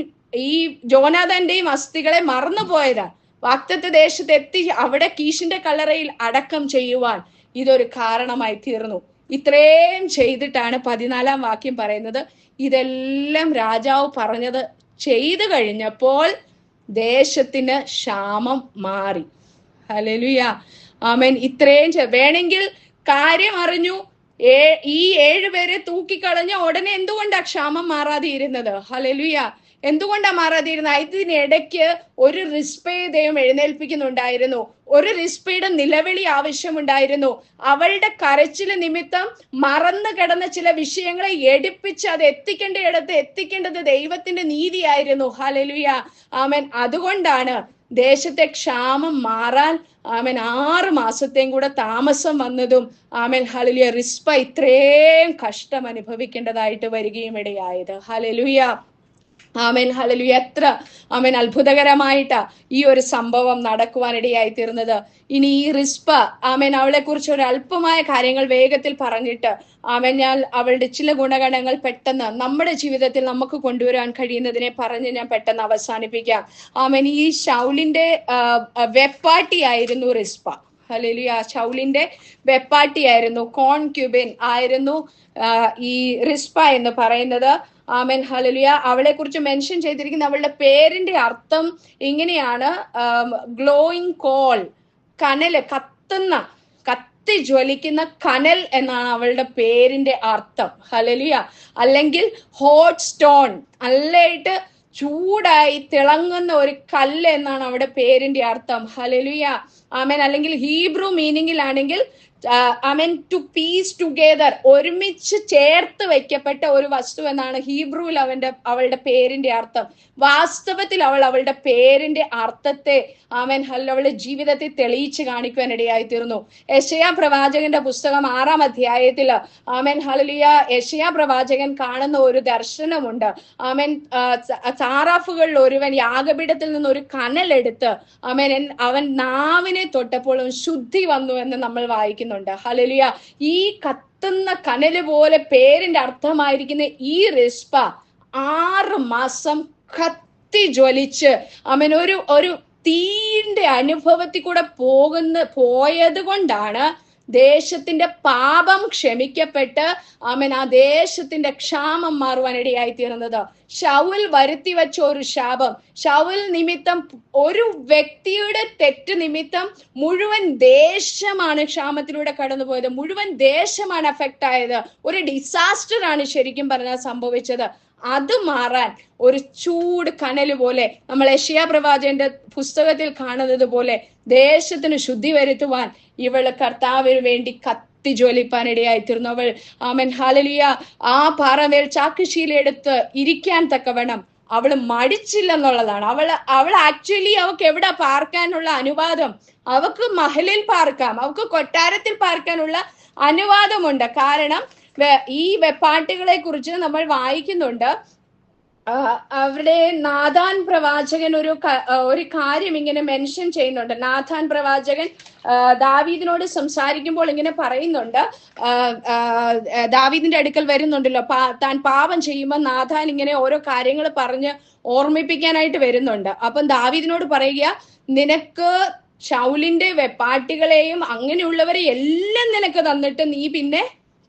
ഈ യോനാഥാന്റെയും അസ്ഥികളെ മറന്നുപോയതാ. വാഗ്ദത്ത ദേശത്ത് എത്തി അവിടെ കീശിന്റെ കല്ലറയിൽ അടക്കം ചെയ്യുവാൻ ഇതൊരു കാരണമായി തീർന്നു. ഇത്രയും ചെയ്തിട്ടാണ് 14 വാക്യം പറയുന്നത്, ഇതെല്ലാം രാജാവ് പറഞ്ഞത് ചെയ്തു കഴിഞ്ഞപ്പോൾ ദേശത്തിന് ക്ഷാമം മാറി. ഹല്ലേലൂയ. ഇത്രയും വേണമെങ്കിൽ കാര്യം അറിഞ്ഞു ഈ 7 പേരെ തൂക്കിക്കളഞ്ഞ ഉടനെ എന്തുകൊണ്ടാ ക്ഷാമം മാറാതെ ഇരുന്നത്? ഹല്ലേലൂയ. എന്തുകൊണ്ടാ മാറാതെ ഇരുന്നത്? ഇതിനിടയ്ക്ക് ഒരു റിസ്പയെ ദൈവം എഴുന്നേൽപ്പിക്കുന്നുണ്ടായിരുന്നു. ഒരു റിസ്പയുടെ നിലവിളി ആവശ്യമുണ്ടായിരുന്നു. അവളുടെ കരച്ചില് നിമിത്തം മറന്നു കിടന്ന ചില വിഷയങ്ങളെ എടുപ്പിച്ച് അത് എത്തിക്കേണ്ട ഇടത്ത് എത്തിക്കേണ്ടത് ദൈവത്തിന്റെ നീതിയായിരുന്നു. ഹല്ലേലൂയ, ആമേൻ. അതുകൊണ്ടാണ് ദേശത്തെ ക്ഷാമം മാറാൻ ആമേൻ 6 മാസത്തെയും കൂടെ താമസം വന്നതും ആമേൻ. ഹല്ലേലൂയ, റിസ്പ ഇത്രയും കഷ്ടം അനുഭവിക്കേണ്ടതായിട്ട് വരികയും ഇടയായത്. ഹല്ലേലൂയ, ആമേൻ. ഹല്ലേലൂയ, എത്ര ആമേൻ അത്ഭുതകരമായിട്ടാ ഈ ഒരു സംഭവം നടക്കുവാനിടയായി തീർന്നത്. ഇനി ഈ റിസ്പ ആമേൻ, അവളെ കുറിച്ച് ഒരു അല്പമായ കാര്യങ്ങൾ വേഗത്തിൽ പറഞ്ഞിട്ട് ആമേൻ ഞാൻ അവളുടെ ചില ഗുണഗണങ്ങൾ പെട്ടെന്ന് നമ്മുടെ ജീവിതത്തിൽ നമുക്ക് കൊണ്ടുവരാൻ കഴിയുന്നതിനെ പറഞ്ഞ് ഞാൻ പെട്ടെന്ന് അവസാനിപ്പിക്കാം. ആമേൻ, ഈ ശൗലിന്റെ വെപ്പാട്ടിയായിരുന്നു റിസ്പ. ഹല്ലേലൂയ, ശൗലിന്റെ വെപ്പാട്ടിയായിരുന്നു, കോൺക്യൂബിൻ ആയിരുന്നു ഈ റിസ്പ എന്ന് പറയുന്നത്. ആമേൻ. ഹല്ലേലൂയ, അവളെ കുറിച്ച് മെൻഷൻ ചെയ്തിരിക്കുന്ന അവളുടെ പേരിന്റെ അർത്ഥം ഇങ്ങനെയാണ്: ഗ്ലോയിങ് കോൾ, കനല്, കത്തി ജ്വലിക്കുന്ന കനൽ എന്നാണ് അവളുടെ പേരിന്റെ അർത്ഥം. ഹല്ലേലൂയ, അല്ലെങ്കിൽ ഹോട്ട് സ്റ്റോൺ, നല്ലതായിട്ട് ചൂടായി തിളങ്ങുന്ന ഒരു കല്ല് എന്നാണ് അവിടെ പേരിന്റെ അർത്ഥം. ഹല്ലേലൂയ, ആമേൻ. അല്ലെങ്കിൽ Hebrew മീനിങ്ങിലാണെങ്കിൽ amen, to piece together, ഒരുമിച്ച് ചേർത്ത് വെക്കപ്പെട്ട ഒരു വസ്തു എന്നാണ് ഹീബ്രുവിൽ അവളുടെ പേരിന്റെ അർത്ഥം. വാസ്തവത്തിൽ അവളുടെ പേരിന്റെ അർത്ഥത്തെ ആമേൻ അവളുടെ ജീവിതത്തെ തെളിയിച്ച് കാണിക്കുവാൻ ഇടയായി തീർന്നു. യെശയ്യാ പ്രവാചകന്റെ പുസ്തകം 6-ാം അധ്യായത്തില് ആമേൻ ഹല്ലേലൂയ, യെശയ്യാ പ്രവാചകൻ കാണുന്ന ഒരു ദർശനമുണ്ട്. ആമേൻ, സാറാഫുകളിൽ ഒരുവൻ യാഗപീഠത്തിൽ നിന്ന് ഒരു കനലെടുത്ത് ആമേൻ അവൻ നാവിനെ തൊട്ടപ്പോൾ ശുദ്ധി വന്നു എന്ന് നമ്മൾ വായിക്കുന്നുണ്ട്. ഹല്ലേലൂയ, ഈ കത്തുന്ന കനല് പോലെ പേരിന്റെ അർത്ഥമായിരിക്കുന്ന ഈ റിസ്പ 6 മാസം കത്തി ജ്വലിച്ച് ആമേൻ ഒരു തീന്റെ അനുഭവത്തിൽ കൂടെ പോയത് കൊണ്ടാണ് ദേശത്തിന്റെ പാപം ക്ഷമിക്കപ്പെട്ട് ആമേൻ ആ ദേശത്തിന്റെ ക്ഷാമം മാറുവാൻ ഇടയായി തീർന്നത്. ശൗൽ വരുത്തി വെച്ച ഒരു ശാപം, ശൗൽ നിമിത്തം, ഒരു വ്യക്തിയുടെ തെറ്റ് നിമിത്തം മുഴുവൻ ദേശമാണ് ക്ഷാമത്തിലൂടെ കടന്നുപോയത്. മുഴുവൻ ദേശമാണ് അഫക്റ്റ് ആയത്. ഒരു ഡിസാസ്റ്റർ ആണ് ശരിക്കും പറഞ്ഞാൽ സംഭവിച്ചത്. അത് മാറാൻ ഒരു ചൂട് കനല് പോലെ നമ്മൾ യെശയ്യാ പ്രവാചകന്റെ പുസ്തകത്തിൽ കാണുന്നത് പോലെ ദേശത്തിന് ശുദ്ധി വരുത്തുവാൻ ഇവള് കർത്താവിന് വേണ്ടി കത്തി ജ്വലിപ്പാൻ ഇടയായിത്തീർന്നു. അവൾ ആമേൻ ഹല്ലേലൂയ ആ പാറമേൽ ചാക്കുശീലയെടുത്ത് ഇരിക്കാൻ തക്കവണ്ണം അവള് മടിച്ചില്ലെന്നുള്ളതാണ്. അവൾ ആക്ച്വലി അവൾക്ക് എവിടെ പാർക്കാനുള്ള അനുവാദം? അവക്ക് മഹലിൽ പാർക്കാം, അവക്ക് കൊട്ടാരത്തിൽ പാർക്കാനുള്ള അനുവാദമുണ്ട്. കാരണം ഈ വെപ്പാട്ടികളെ കുറിച്ച് നമ്മൾ വായിക്കുന്നുണ്ട്. അവിടെ നാഥാൻ പ്രവാചകൻ ഒരു കാര്യം ഇങ്ങനെ മെൻഷൻ ചെയ്യുന്നുണ്ട്. നാഥാൻ പ്രവാചകൻ ദാവീദിനോട് സംസാരിക്കുമ്പോൾ ഇങ്ങനെ പറയുന്നുണ്ട്, ദാവീദിന്റെ അടുക്കൽ വരുന്നുണ്ടല്ലോ, താൻ പാപം ചെയ്യുമ്പോൾ നാഥാൻ ഇങ്ങനെ ഓരോ കാര്യങ്ങൾ പറഞ്ഞ് ഓർമ്മിപ്പിക്കാനായിട്ട് വരുന്നുണ്ട്. അപ്പം ദാവീദിനോട് പറയുക, നിനക്ക് ശൗലിന്റെ വെപ്പാട്ടികളെയും അങ്ങനെയുള്ളവരെ എല്ലാം നിനക്ക് തന്നിട്ട് നീ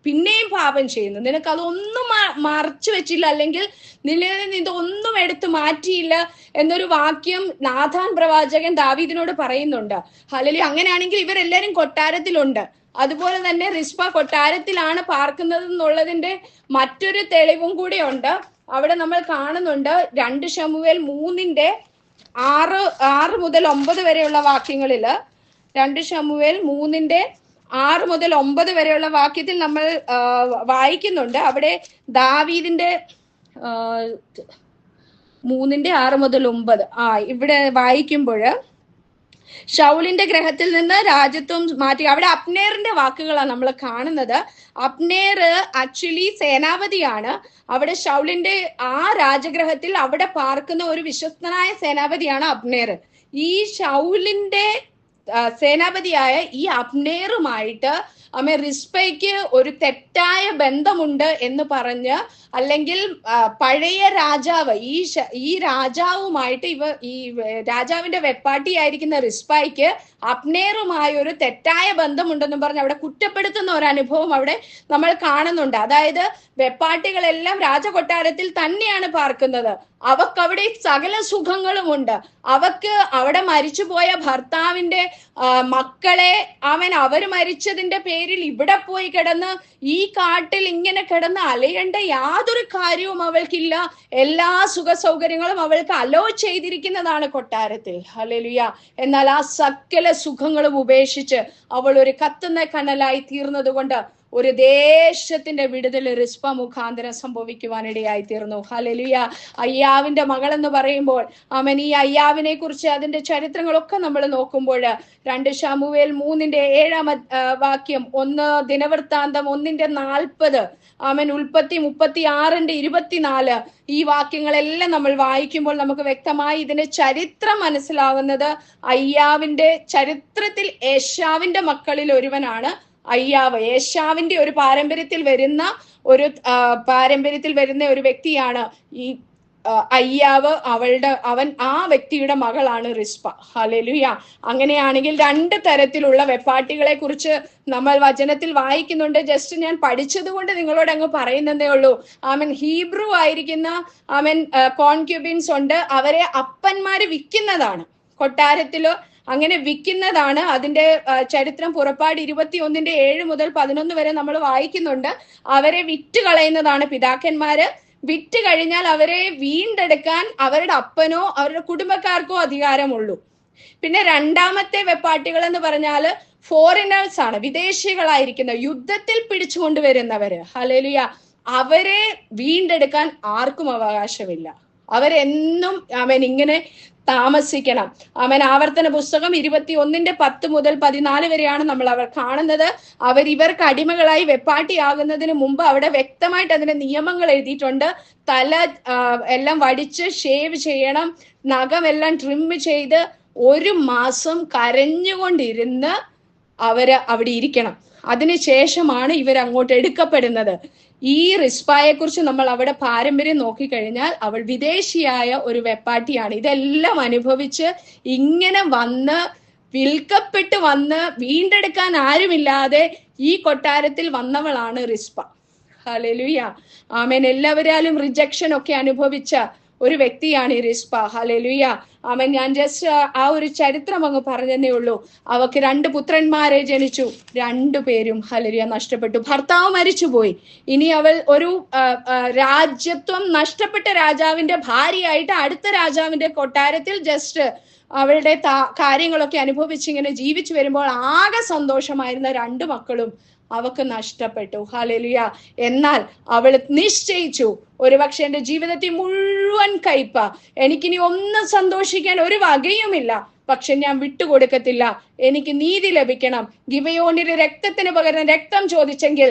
പിന്നെയും പാപം ചെയ്യുന്നു, നിനക്ക് അതൊന്നും മറച്ചു വെച്ചില്ല, അല്ലെങ്കിൽ നിന്നിൽ ഇതൊന്നും എടുത്തു മാറ്റിയില്ല എന്നൊരു വാക്യം നാഥാൻ പ്രവാചകൻ ദാവീദിനോട് പറയുന്നുണ്ട്. ഹല്ലേലൂയ, അങ്ങനെയാണെങ്കിൽ ഇവരെല്ലാരും കൊട്ടാരത്തിലുണ്ട്. അതുപോലെ തന്നെ റിസ്പ കൊട്ടാരത്തിലാണ് പാർക്കുന്നത് എന്നുള്ളതിന്റെ മറ്റൊരു തെളിവും കൂടെ ഉണ്ട്. അവിടെ നമ്മൾ കാണുന്നുണ്ട് 2 ശമൂവേൽ 3:6 മുതൽ 9 വരെയുള്ള വാക്യങ്ങളില്, 2 ശമൂവേൽ 3:6 മുതൽ 9 വരെയുള്ള വാക്യത്തിൽ നമ്മൾ വായിക്കുന്നുണ്ട്. അവിടെ ദാവീദിന്റെ 3:6 മുതൽ 9 ഇവിടെ വായിക്കുമ്പോൾ ശൗലിന്റെ ഗ്രഹത്തിൽ നിന്ന് രാജ്യത്വം മാറ്റി, അവിടെ അബ്നേറിന്റെ വാക്കുകളാണ് നമ്മൾ കാണുന്നത്. അബ്നേർ ആക്ച്വലി സേനാപതിയാണ്. അവിടെ ശൗലിന്റെ ആ രാജഗ്രഹത്തിൽ അവിടെ പാർക്കുന്ന ഒരു വിശ്വസ്തനായ സേനാപതിയാണ് അബ്നേർ. ഈ ശൗലിന്റെ സേനാപതിയായ ഈ അബ്നേറുമായിട്ട് റിസ്പയ്ക്ക് ഒരു തെറ്റായ ബന്ധമുണ്ട് എന്ന് പറഞ്ഞ്, അല്ലെങ്കിൽ പഴയ രാജാവ് ഈ രാജാവുമായിട്ട് ഈ രാജാവിന്റെ വെപ്പാട്ടിയായിരിക്കുന്ന റിസ്പയ്ക്ക് അബ്നേറുമായി ഒരു തെറ്റായ ബന്ധമുണ്ടെന്ന് പറഞ്ഞ് അവിടെ കുറ്റപ്പെടുത്തുന്ന ഒരു അനുഭവം അവിടെ നമ്മൾ കാണുന്നുണ്ട്. അതായത് വെപ്പാട്ടികളെല്ലാം രാജകൊട്ടാരത്തിൽ തന്നെയാണ് പാർക്കുന്നത്, അവക്കവിടെ സകല സുഖങ്ങളുമുണ്ട്, അവക്ക് അവിടെ മരിച്ചുപോയ ഭർത്താവിന്റെ മക്കളെ അവർ മരിച്ചതിന്റെ പേരിൽ പേരിൽ ഇവിടെ പോയി കിടന്ന് ഈ കാട്ടിൽ ഇങ്ങനെ കിടന്ന് അലയേണ്ട യാതൊരു കാര്യവും അവൾക്കില്ല. എല്ലാ സുഖ സൗകര്യങ്ങളും അവൾക്ക് അലോ ചെയ്തിരിക്കുന്നതാണ് കൊട്ടാരത്തിൽ. ഹല്ലേലൂയ. എന്നാൽ ആ സകല സുഖങ്ങളും ഉപേക്ഷിച്ച് അവൾ ഒരു കത്തുന്ന കനലായി തീർന്നത് കൊണ്ട് ഒരു ദേശത്തിന്റെ വിടുതൽ റിസ്പ മുഖാന്തരം സംഭവിക്കുവാനിടയായി തീർന്നു. ഹല്ലേലൂയ. അയ്യാവിന്റെ മകൾ എന്ന് പറയുമ്പോൾ ഈ അയ്യാവിനെ കുറിച്ച് അതിന്റെ ചരിത്രങ്ങളൊക്കെ നമ്മൾ നോക്കുമ്പോൾ 2 ശമൂവേൽ 3:7 വാക്യം, 1 ദിനവൃത്താന്തം 1:40, ഉൽപ്പത്തി 36:24, ഈ വാക്യങ്ങളെല്ലാം നമ്മൾ വായിക്കുമ്പോൾ നമുക്ക് വ്യക്തമായി ഇതിന്റെ ചരിത്രം മനസ്സിലാകുന്നത് അയ്യാവിന്റെ ചരിത്രത്തിൽ ഏശാവിന്റെ മക്കളിൽ ഒരുവനാണ് അയ്യാവ്. ഏശാവിന്റെ ഒരു പാരമ്പര്യത്തിൽ വരുന്ന ഒരു വ്യക്തിയാണ് ഈ അയ്യാവ്. അവൻ ആ വ്യക്തിയുടെ മകളാണ് റിസ്പ. ഹല്ലേലൂയ. അങ്ങനെയാണെങ്കിൽ 2 തരത്തിലുള്ള വെപ്പാട്ടികളെ കുറിച്ച് നമ്മൾ വചനത്തിൽ വായിക്കുന്നുണ്ട്. ജസ്റ്റ് ഞാൻ പഠിച്ചത് കൊണ്ട് നിങ്ങളോട് അങ്ങ് പറയുന്നതേ ഉള്ളൂ. ഹീബ്രു ആയിരിക്കുന്ന കോൺക്യൂബിൻസ് ഉണ്ട്. അവരെ അപ്പന്മാര് വിൽക്കുന്നതാണ്, കൊട്ടാരത്തിലോ അങ്ങനെ വിൽക്കുന്നതാണ്. അതിന്റെ ചരിത്രം പുറപ്പാട് 21:7 മുതൽ 11 വരെ നമ്മൾ വായിക്കുന്നുണ്ട്. അവരെ വിറ്റ് കളയുന്നതാണ് പിതാക്കന്മാര്. വിറ്റ് കഴിഞ്ഞാൽ അവരെ വീണ്ടെടുക്കാൻ അവരുടെ അപ്പനോ അവരുടെ കുടുംബക്കാർക്കോ അധികാരമുള്ളൂ. പിന്നെ രണ്ടാമത്തെ വെപ്പാട്ടികൾ എന്ന് പറഞ്ഞാൽ ഫോറിനേഴ്സ് ആണ്, വിദേശികളായിരിക്കുന്ന യുദ്ധത്തിൽ പിടിച്ചുകൊണ്ടുവരുന്നവര്. ഹല്ലേലൂയ. അവരെ വീണ്ടെടുക്കാൻ ആർക്കും അവകാശമില്ല. അവരെന്നും ഇങ്ങനെ താമസിക്കണം. ആവർത്തന പുസ്തകം 21:10 മുതൽ 14 വരെയാണ് നമ്മൾ അവർ കാണുന്നത്. ഇവർക്ക് അടിമകളായി വെപ്പാട്ടിയാകുന്നതിന് മുമ്പ് അവിടെ വ്യക്തമായിട്ട് അതിന്റെ നിയമങ്ങൾ എഴുതിയിട്ടുണ്ട്. തല എല്ലാം വടിച്ച് ഷേവ് ചെയ്യണം, നഖമെല്ലാം ട്രിം ചെയ്ത് 1 മാസം കരഞ്ഞുകൊണ്ടിരുന്ന് അവര് അവിടെ ഇരിക്കണം. അതിനുശേഷമാണ് ഇവർ അങ്ങോട്ട് എടുക്കപ്പെടുന്നത്. ഈ റിസ്പായെ കുറിച്ച് നമ്മൾ അവിടെ പാരമ്പര്യം നോക്കിക്കഴിഞ്ഞാൽ അവൾ വിദേശിയായ ഒരു വെപ്പാട്ടിയാണ്. ഇതെല്ലാം അനുഭവിച്ച് ഇങ്ങനെ വിൽക്കപ്പെട്ട് വീണ്ടെടുക്കാൻ ആരുമില്ലാതെ ഈ കൊട്ടാരത്തിൽ വന്നവളാണ് റിസ്പ. ഹല്ലേലൂയ. എല്ലാവരാലും റിജക്ഷൻ ഒക്കെ അനുഭവിച്ച ഒരു വ്യക്തിയാണ് ഈ റിസ്പ. ഹല്ലേലൂയ. ഞാൻ ജസ്റ്റ് ആ ഒരു ചരിത്രം അങ്ങ് പറഞ്ഞതേ ഉള്ളൂ. അവക്ക് 2 പുത്രന്മാരെ ജനിച്ചു, 2 പേരും ഹല്ലേലൂയ നഷ്ടപ്പെട്ടു. ഭർത്താവ് മരിച്ചുപോയി. ഇനി അവൾ ഒരു രാജ്യത്വം നഷ്ടപ്പെട്ട രാജാവിന്റെ ഭാര്യയായിട്ട് അടുത്ത രാജാവിന്റെ കൊട്ടാരത്തിൽ ജസ്റ്റ് അവളുടെ കാര്യങ്ങളൊക്കെ അനുഭവിച്ച് ഇങ്ങനെ ജീവിച്ചു വരുമ്പോൾ ആകെ സന്തോഷമായിരുന്ന 2 മക്കളും അവക്ക് നഷ്ടപ്പെട്ടു. ഹല്ലേലൂയ. എന്നാൽ അവൾ നിശ്ചയിച്ചു, ഒരുപക്ഷെ എന്റെ ജീവിതത്തിൽ മുഴുവൻ കയ്പ, എനിക്കിനി ഒന്നും സന്തോഷിക്കാൻ ഒരു വകയുമില്ല, പക്ഷെ ഞാൻ വിട്ടുകൊടുക്കത്തില്ല. എനിക്ക് നീതി ലഭിക്കണം. ഗിബെയോനിലെ രക്തത്തിന് പകരം രക്തം ചോദിച്ചെങ്കിൽ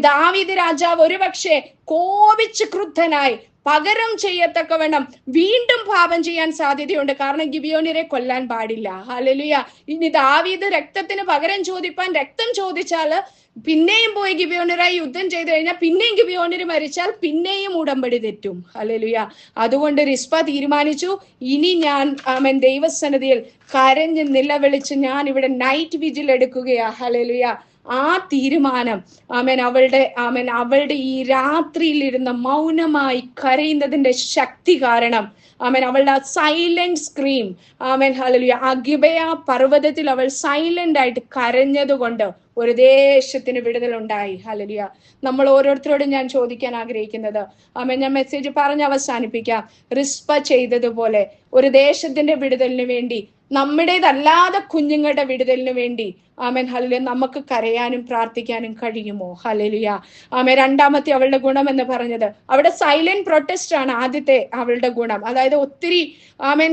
ദാവീദ് രാജാവ് ഒരുപക്ഷെ കോപിച്ച് ക്രുദ്ധനായി പകരം ചെയ്യത്തക്കവണ്ണം വീണ്ടും പാപം ചെയ്യാൻ സാധ്യതയുണ്ട്. കാരണം ഗിബെയോന്യരെ കൊല്ലാൻ പാടില്ല. ഹല്ലേലൂയ. ഇനി ദാവീദ് രക്തത്തിന് പകരം ചോദിപ്പാൻ രക്തം ചോദിച്ചാല് പിന്നെയും പോയി ഗിബെയോന്യരായി യുദ്ധം ചെയ്തു കഴിഞ്ഞാൽ പിന്നെയും ഗിബെയോന്യര് മരിച്ചാൽ പിന്നെയും ഉടമ്പടി തെറ്റും. ഹല്ലേലൂയ. അതുകൊണ്ട് റിസ്പ തീരുമാനിച്ചു, ഇനി ഞാൻ ദൈവസന്നിധിയിൽ കരഞ്ഞ് നിലവിളിച്ച് ഞാൻ ഇവിടെ നൈറ്റ് വിജിൽ എടുക്കുകയാ. ഹല്ലേലൂയ. ആ തീരുമാനം അവളുടെ ഈ രാത്രിയിൽ ഇരുന്ന് മൗനമായി കരയുന്നതിന്റെ ശക്തി കാരണം അവളുടെ ആ സൈലന്റ് സ്ക്രീം ഹല്ലേലൂയ, ആ ഗിബെയ പർവ്വതത്തിൽ അവൾ സൈലന്റ് ആയിട്ട് കരഞ്ഞത് കൊണ്ട് ഒരു ദേശത്തിന് വിടുതലുണ്ടായി. ഹല്ലേലൂയ. നമ്മൾ ഓരോരുത്തരോടും ഞാൻ ചോദിക്കാൻ ആഗ്രഹിക്കുന്നത്, ഞാൻ മെസ്സേജ് പറഞ്ഞ് അവസാനിപ്പിക്കാം. റിസ്പ ചെയ്തതുപോലെ ഒരു ദേശത്തിന്റെ വിടുതലിന് വേണ്ടി, നമ്മുടേതല്ലാതെ കുഞ്ഞുങ്ങളുടെ വിടുതലിന് വേണ്ടി ഹല്ലേലൂയ നമുക്ക് കരയാനും പ്രാർത്ഥിക്കാനും കഴിയുമോ? ഹല്ലേലൂയ. രണ്ടാമത്തെ അവളുടെ ഗുണം എന്ന് പറഞ്ഞത് അവിടെ സൈലന്റ് പ്രൊട്ടസ്റ്റ് ആണ്. ആദ്യത്തെ അവളുടെ ഗുണം, അതായത് ഒത്തിരി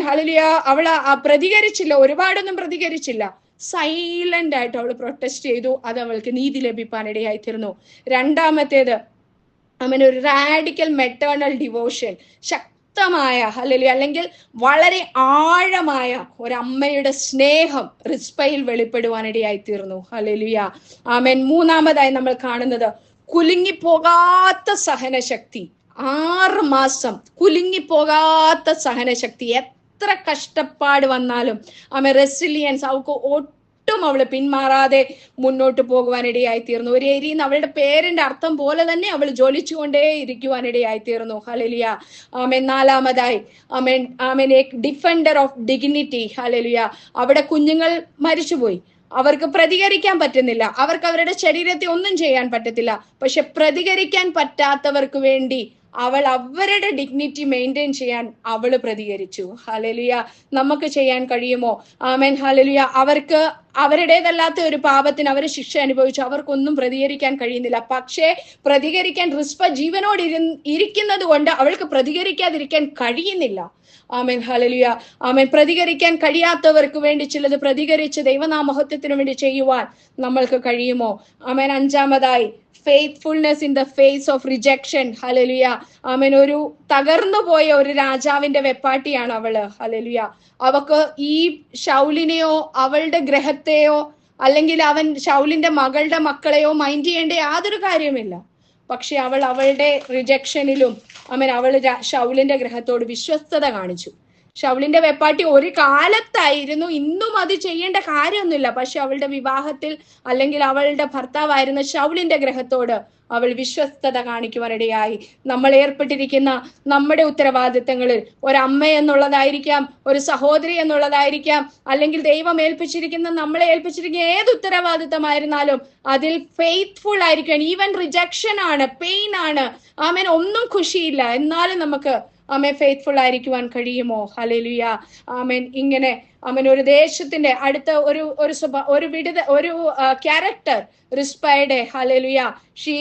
ഹല്ലേലൂയ അവൾ പ്രതികരിച്ചില്ല, ഒരുപാടൊന്നും പ്രതികരിച്ചില്ല. സൈലന്റ് ആയിട്ട് അവൾ പ്രൊട്ടസ്റ്റ് ചെയ്തു. അത് അവൾക്ക് നീതി ലഭിക്കാനിടയായി തീർന്നു. രണ്ടാമത്തേത് ഒരു റാഡിക്കൽ മെറ്റേണൽ ഡിവോഷൻ, ശക്തമായ ഹല്ലേലൂയ അല്ലെങ്കിൽ വളരെ ആഴമായ ഒരമ്മയുടെ സ്നേഹം റിസ്പയിൽ വെളിപ്പെടുവാനിടയായി തീർന്നു. ഹല്ലേലൂയ. മൂന്നാമതായി നമ്മൾ കാണുന്നത് കുലുങ്ങിപ്പോകാത്ത സഹനശക്തി. 6 മാസം കുലുങ്ങിപ്പോകാത്ത സഹനശക്തി. എത്ര കഷ്ടപ്പാട് വന്നാലും റെസിലിയൻസ്, അവൾക്ക് ഒട്ടും അവള് പിന്മാറാതെ മുന്നോട്ട് പോകുവാനിടയായി തീർന്നു. ഒരു ഏരിയ അവളുടെ പേരിന്റെ അർത്ഥം പോലെ തന്നെ അവൾ ജ്വലിച്ചുകൊണ്ടേ ഇരിക്കുവാനിടയായി തീർന്നു. ഹല്ലേലൂയ. നാലാമതായി ഡിഫൻഡർ ഓഫ് ഡിഗ്നിറ്റി. ഹല്ലേലൂയ. അവിടെ കുഞ്ഞുങ്ങൾ മരിച്ചുപോയി. അവർക്ക് പ്രതികരിക്കാൻ പറ്റുന്നില്ല, അവർക്ക് അവരുടെ ശരീരത്തെ ഒന്നും ചെയ്യാൻ പറ്റത്തില്ല. പക്ഷെ പ്രതികരിക്കാൻ പറ്റാത്തവർക്ക് വേണ്ടി അവൾ അവരുടെ ഡിഗ്നിറ്റി മെയിൻറ്റെയിൻ ചെയ്യാൻ അവള് പ്രതികരിച്ചു. ഹല്ലേലൂയ. നമുക്ക് ചെയ്യാൻ കഴിയുമോ? ആമേൻ. ഹല്ലേലൂയ. അവർക്ക് അവരുടേതല്ലാത്ത ഒരു പാപത്തിന് അവർ ശിക്ഷ അനുഭവിച്ചു, അവർക്കൊന്നും പ്രതികരിക്കാൻ കഴിയുന്നില്ല. പക്ഷേ പ്രതികരിക്കാൻ റിസ്പ ജീവനോട് ഇരിക്കുന്നത് കൊണ്ട് അവൾക്ക് പ്രതികരിക്കാതിരിക്കാൻ കഴിയുന്നില്ല. ആമേൻ. ഹല്ലേലൂയ. ആമേൻ. പ്രതികരിക്കാൻ കഴിയാത്തവർക്ക് വേണ്ടി ചിലത് പ്രതികരിച്ച് ദൈവനാമഹത്വത്തിന് വേണ്ടി ചെയ്യുവാൻ നമ്മൾക്ക് കഴിയുമോ? ആമേൻ. അഞ്ചാമതായി, faithfulness in the face of rejection. ഹല്ലേലൂയ. ആമേൻ. ഒരു തകർന്നു പോയ ഒരു രാജാവിന്റെ വെപ്പാട്ടിയാണ് അവള്. ഹല്ലേലൂയ. അവക്ക് ഈ ശൗലിനെയോ അവളുടെ ഗ്രഹത്തെയോ അല്ലെങ്കിൽ ശൗലിന്റെ മകളുടെ മക്കളെയോ മൈൻഡ് ചെയ്യേണ്ട യാതൊരു കാര്യമില്ല. പക്ഷെ അവൾ അവളുടെ റിജക്ഷനിലും അവൾ ശൗലിന്റെ ഗ്രഹത്തോട് വിശ്വസ്തത കാണിച്ചു. ശൗലിന്റെ വെപ്പാട്ടി ഒരു കാലത്തായിരുന്നു, ഇന്നും അത് ചെയ്യേണ്ട കാര്യമൊന്നുമില്ല. പക്ഷെ അവളുടെ വിവാഹത്തിൽ അല്ലെങ്കിൽ അവളുടെ ഭർത്താവായിരുന്ന ശൗലിന്റെ ഗ്രഹത്തോട് അവൾ വിശ്വസ്തത കാണിക്കുവാനിടയായി. നമ്മൾ ഏർപ്പെട്ടിരിക്കുന്ന നമ്മുടെ ഉത്തരവാദിത്തങ്ങളിൽ ഒരമ്മ എന്നുള്ളതായിരിക്കാം, ഒരു സഹോദരി എന്നുള്ളതായിരിക്കാം, അല്ലെങ്കിൽ ദൈവം ഏൽപ്പിച്ചിരിക്കുന്ന, നമ്മളെ ഏൽപ്പിച്ചിരിക്കുന്ന ഏത് ഉത്തരവാദിത്തമായിരുന്നാലും അതിൽ ഫെയ്ത്ത്ഫുൾ ആയിരിക്കണം. ഈവൻ റിജക്ഷൻ ആണ്, പെയിൻ ആണ്, ആമേൻ, ഒന്നും ഖുഷിയില്ല, എന്നാലും നമുക്ക് ഫെയ്ത്ത്ഫുൾ ആയിരിക്കുവാൻ കഴിയുമോ? ഹല്ലേലൂയ. ആമേൻ. ഇങ്ങനെ ഒരു ദേശത്തിന്റെ അടുത്ത ഒരു ക്യാരക്ടർ റിസ്പയുടെ. ഹല്ലേലൂയ. She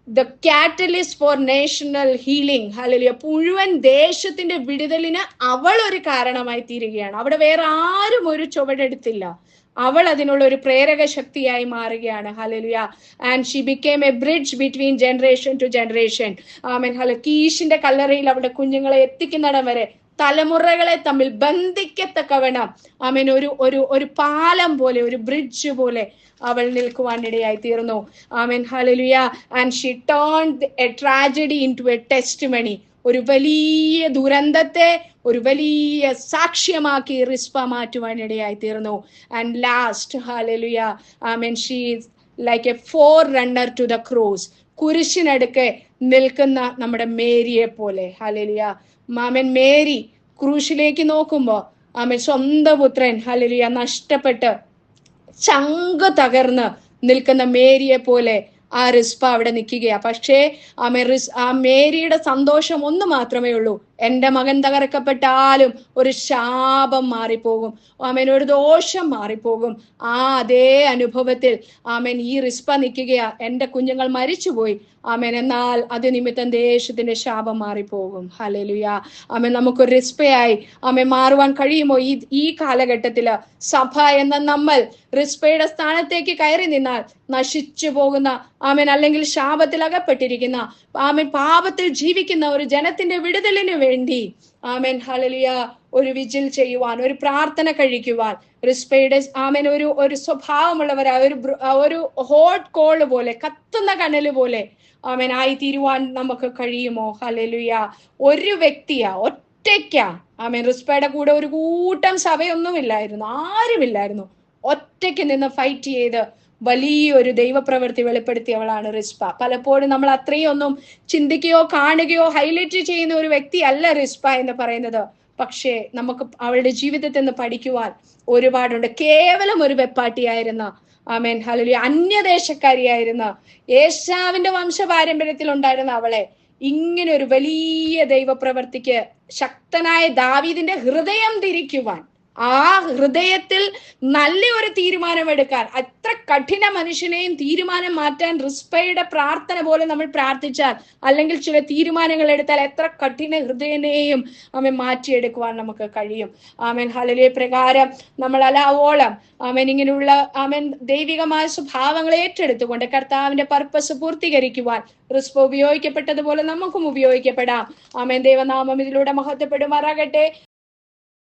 the catalyst for national healing. ഹല്ലേലൂയ. മുഴുവൻ ദേശത്തിന്റെ വിടുതലിന് അവൾ ഒരു കാരണമായി തീരുകയാണ്. അവിടെ വേറെ ആരും ഒരു ചുവടെടുത്തില്ല, അവൾ അതിനുള്ള ഒരു പ്രേരക ശക്തിയായി മാറുകയാണ്. Hallelujah. And she became a bridge between generation to generation. Amen. കീശിന്റെ കല്ലറയിൽ അവിടെ കുഞ്ഞുങ്ങളെ എത്തിക്കുന്നിടം വരെ തലമുറകളെ തമ്മിൽ ബന്ധിക്കത്തക്കവണ്ണം ഒരു പാലം പോലെ, ഒരു ബ്രിഡ്ജ് പോലെ അവൾ നിൽക്കുവാനിടയായി തീർന്നു. Amen. Hallelujah. And she turned a tragedy into a testimony. ഒരു വലിയ ദുരന്തത്തെ ഒരു വലിയ സാക്ഷ്യമാക്കി റിസ്പ മാറ്റുവാനിടയായി തീർന്നു. And last, hallelujah, amen, she is like a forerunner to the cross. കുരിശിനടുക്കെ നിൽക്കുന്ന നമ്മുടെ മേരിയെ പോലെ. ഹല്ലേലൂയ. ആമേൻ. മേരി ക്രൂശിലേക്ക് നോക്കുമ്പോ ആമേൻ സ്വന്തം പുത്രൻ, ഹല്ലേലൂയ, നഷ്ടപ്പെട്ട് ചങ്ക് തകർന്ന് നിൽക്കുന്ന മേരിയെ പോലെ ആ റിസ്പ അവിടെ നിൽക്കുകയാ. പക്ഷേ ആ മേരിയുടെ സന്തോഷം ഒന്ന് മാത്രമേ ഉള്ളൂ, എന്റെ മകൻ തകർക്കപ്പെട്ടാലും ഒരു ശാപം മാറിപ്പോകും, ആമേൻ, ഒരു ദോഷം മാറിപ്പോകും. അതേ അനുഭവത്തിൽ ആമേൻ ഈ റിസ്പ നിൽക്കുകയാ. എന്റെ കുഞ്ഞുങ്ങൾ മരിച്ചുപോയി, ആമേൻ, എന്നാൽ അത് നിമിത്തം ദേശത്തിന്റെ ശാപം മാറിപ്പോകും. ഹല്ലേലൂയ. ആമേൻ. നമുക്കൊരു റിസ്പയായി ആമേൻ മാറുവാൻ കഴിയുമോ? ഈ കാലഘട്ടത്തില് സഭ എന്ന നമ്മൾ റിസ്പയുടെ സ്ഥാനത്തേക്ക് കയറി നിന്നാൽ നശിച്ചു പോകുന്ന, ആമേൻ, അല്ലെങ്കിൽ ശാപത്തിൽ അകപ്പെട്ടിരിക്കുന്ന, ആമേൻ, പാപത്തിൽ ജീവിക്കുന്ന ഒരു ജനത്തിന്റെ വിടുതലിന് വേണ്ടി, ആമേൻ, ഹല്ലേലൂയ, ഒരു വിജിൽ ചെയ്യുവാൻ, ഒരു പ്രാർത്ഥന കഴിക്കുവാൻ റിസ്പയുടെ ആമേൻ ഒരു സ്വഭാവമുള്ളവരായ ഒരു ഹോട്ട് കോള് പോലെ, കത്തുന്ന കനല് പോലെ ആമേൻ ആയി തീരുവാൻ നമുക്ക് കഴിയുമോ? ഹല്ലേലൂയ. ഒരു വ്യക്തിയാ, ഒറ്റയ്ക്കാ. ആമേൻ. റിസ്പയുടെ കൂടെ ഒരു കൂട്ടം സഭയൊന്നുമില്ലായിരുന്നു, ആരുമില്ലായിരുന്നു. ഒറ്റയ്ക്ക് നിന്ന് ഫൈറ്റ് ചെയ്ത് വലിയൊരു ദൈവപ്രവൃത്തി വെളിപ്പെടുത്തിയവളാണ് റിസ്പ. പലപ്പോഴും നമ്മൾ അത്രയും ഒന്നും ചിന്തിക്കുകയോ കാണുകയോ ഹൈലൈറ്റ് ചെയ്യുന്ന ഒരു വ്യക്തിയല്ല റിസ്പ എന്ന് പറയുന്നത്. പക്ഷേ നമുക്ക് അവളുടെ ജീവിതത്തിൽ നിന്ന് പഠിക്കുവാൻ ഒരുപാടുണ്ട്. കേവലം ഒരു വെപ്പാട്ടിയായിരുന്ന, ആമേൻ, ഹല്ലേലൂയ, അന്യദേശക്കാരിയായിരുന്ന, ഏശാവിന്റെ വംശപാരമ്പര്യത്തിൽ ഉണ്ടായിരുന്ന അവളെ ഇങ്ങനെ ഒരു വലിയ ദൈവപ്രവർത്തിക്ക് ശക്തനായ ദാവീദിന്റെ ഹൃദയം തിരിക്കുവാൻ, ആ ഹൃദയത്തിൽ നല്ലൊരു തീരുമാനമെടുക്കാൻ, അത്ര കഠിന മനുഷ്യനെയും തീരുമാനം മാറ്റാൻ റിസ്പയുടെ പ്രാർത്ഥന പോലെ നമ്മൾ പ്രാർത്ഥിച്ചാൽ, അല്ലെങ്കിൽ ചില തീരുമാനങ്ങൾ എടുത്താൽ എത്ര കഠിന ഹൃദയനെയും ആമേൻ മാറ്റിയെടുക്കുവാൻ നമുക്ക് കഴിയും. ആമേൻ. ഹല്ലേലൂയ. പ്രകാരം നമ്മൾ അലാവോളം ആമേൻ ഇങ്ങനെയുള്ള ആമേൻ ദൈവികമായ സ്വഭാവങ്ങൾ ഏറ്റെടുത്തുകൊണ്ട് കർത്താവിന്റെ പർപ്പസ് പൂർത്തീകരിക്കുവാൻ റിസ്പ ഉപയോഗിക്കപ്പെട്ടതുപോലെ നമുക്കും ഉപയോഗിക്കപ്പെടാം. ആമേൻ. ദൈവനാമം ഇതിലൂടെ മഹത്വപ്പെടുമാറാകട്ടെ.